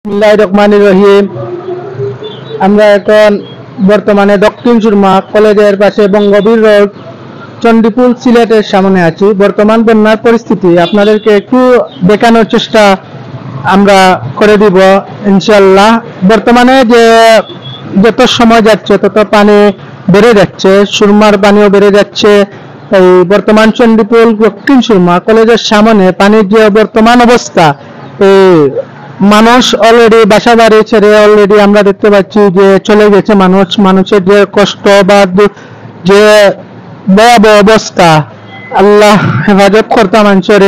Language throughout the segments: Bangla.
বিসমিল্লাহির রহমানির রহিম। আমরা এখন বর্তমানে দক্ষিণ সুরমা কলেজের পাশে বঙ্গবীর রোড, চণ্ডীপুর, সিলেটের সামনে আছি। বর্তমান বন্যার পরিস্থিতি আপনাদেরকে একটু দেখানোর চেষ্টা আমরা করে দিব ইনশাআল্লাহ। বর্তমানে যে যত সময় যাচ্ছে তত পানি বেড়ে যাচ্ছে, সুরমার পানিও বেড়ে যাচ্ছে। এই বর্তমান চণ্ডীপুর দক্ষিণ সুরমা কলেজের সামনে পানির যে বর্তমান অবস্থা, এই মানুষ অলরেডি বাসা বাড়ি ছেড়ে অলরেডি আমরা দেখতে পাচ্ছি যে চলে গেছে মানুষের যে কষ্ট বা যে ভয়াবহ অবস্থা, আল্লাহ হেফাজত করতাম মানুষের।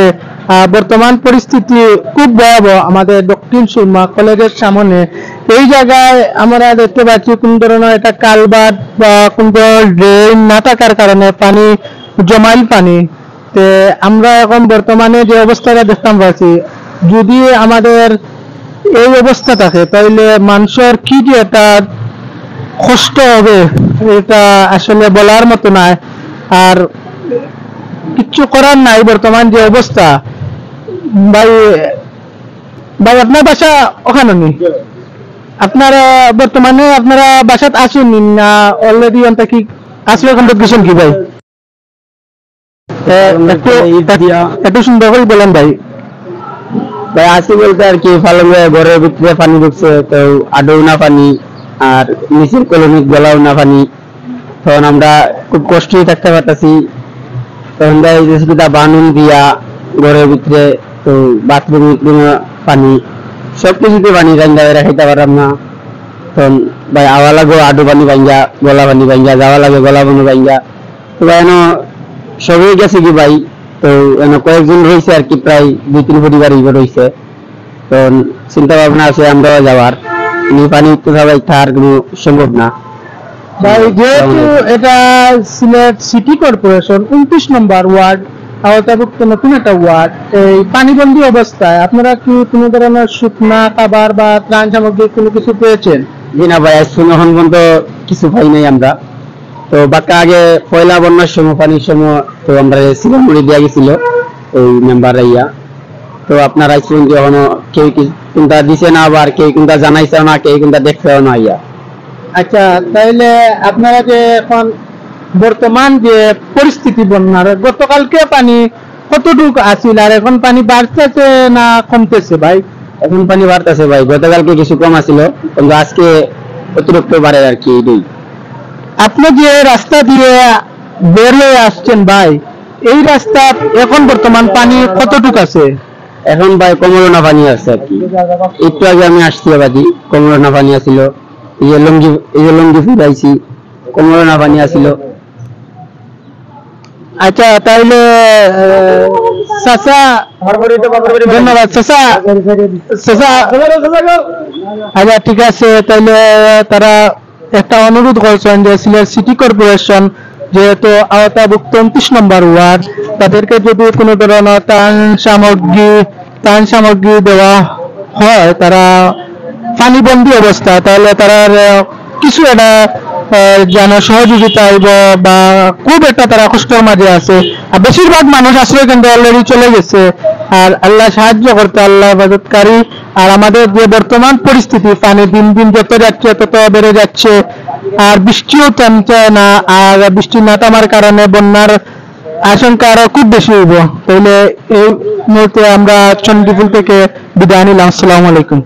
বর্তমান পরিস্থিতি খুব ভয়াবহ আমাদের দক্ষিণ সুরমা কলেজের সামনে। এই জায়গায় আমরা দেখতে পাচ্ছি কোন ধরনের একটা কালভার্ট বা কোন ড্রেন না থাকার কারণে পানি জমাইল পানি। তে আমরা এখন বর্তমানে যে অবস্থাটা দেখতাম পাচ্ছি, যদি আমাদের এই অবস্থা থাকে তাহলে মানুষের কি যে একটা কষ্ট হবে এটা আসলে বলার মতো নয়। আর কিচ্ছু করার নাই বর্তমান যে অবস্থা। ভাই ভাই আপনার বাসা ওখানে নেই? আপনারা বর্তমানে আপনারা বাসাত আসেন না অলরেডি? অন্ত কি আসলে কন্ট্রিবিউশন কি ভাই একটু সুন্দর করে বলেন ভাই। ভাই আসি বলতে আর কি ফালঙ্গে ঘরের ভিতরে পানি ঢুকছে, তো আডৌনা পানি আর নিচের কলোনিক গলাউনা পানি। তখন আমরা খুব কষ্টই থাকতে পারতাছি। তখন বানুন দিয়া ঘরের ভিতরে, তো বাথরুম পানি, সবকিছুতে পানি রান্না খাইতে পারলাম না। তখন ভাই আওয়া লাগো আডু পানি ভাঙ্গা, গলা পানি ভাঙ্গা, যাওয়া লাগে গলা পানি ভাঙ্গা। তো ভাই এন সবই গেছে কি ভাই, তো এন কয়েকজন রয়েছে আর কি, প্রায় 2-3 পরিবার রয়েছে। তো চিন্তা ভাবনা আছে আমরাও যাওয়ার, পানি তো সবাই থাকার কোনো সম্ভব না ভাই। যেহেতু এটা সিলেট সিটি কর্পোরেশন 29 নম্বর ওয়ার্ড আওতাভুক্ত নতুন একটা ওয়ার্ড, এই পানিবন্দী অবস্থায় আপনারা কি কোনো ধরনের শুকনা খাবার বা ত্রাণ সামগ্রী কোনো কিছু পেয়েছেন? জি না ভাই, এখন পর্যন্ত কিছু পাই নাই আমরা। তো বাক্কা আগে পয়লা বন্যার সময় পানির সময় তো আমরা সিলেমুড়ি দেওয়া গেছিল ওই মেম্বার ইয়া। তো আপনারা এখনো কেউ কোনটা দিছে না, আবার কেউ কোনটা জানাইছে না, কেউ কোনটা দেখছেও না ইয়া। আচ্ছা, তাইলে আপনারা যে এখন বর্তমান যে পরিস্থিতি বন্যার, গতকালকে পানি কতটুকু আছিল আর এখন পানি বাড়তেছে না কমতেছে ভাই? এখন পানি বাড়তেছে ভাই, গতকালকে কিছু কম আছিল, কিন্তু আজকে অতিরিক্ত বাড়ে আর কি। আপনি যে রাস্তা দিয়ে বের হয়ে আসছেন ভাই, এই রাস্তা এখন বর্তমান পানি কতটুকু আছে? এখন ভাই কমরনা পানি আছে আর কি। একটু আগে আমি আসছি বাজি, কমরনা পানি আছিল। এই যে লঙ্গি ফুরাইছি, কমরনা পানি আছিল। আচ্ছা, তাইলে চাচা ধন্যবাদ চাচা। আচ্ছা ঠিক আছে, তাইলে তারা একটা অনুরোধ করছেন যে সিলেট সিটি কর্পোরেশন যেহেতু আওতাভুক্ত 29 নম্বর ওয়ার্ড, তাদেরকে যদি কোনো ধরনের ত্রাণ সামগ্রী দেওয়া হয় তারা পানিবন্দী অবস্থা, তাহলে তারা কিছু একটা যেন সহযোগিতা হইব বা খুব একটা তারা কষ্টের মাঝে আছে। আর বেশিরভাগ মানুষ আসলে কিন্তু অলরেডি চলে গেছে। আর আল্লাহ সাহায্য করতে, আল্লাহ হেফাজতকারী। আর আমাদের যে বর্তমান পরিস্থিতি, পানি দিন দিন যত যাচ্ছে তত বেড়ে যাচ্ছে, আর বৃষ্টিও থামছে না। আর বৃষ্টি না থামার কারণে বন্যার আশঙ্কা আরো খুব বেশি হইব। তাহলে এই মুহূর্তে আমরা চণ্ডীপুর থেকে বিদায় নিলাম। আসসালামু আলাইকুম।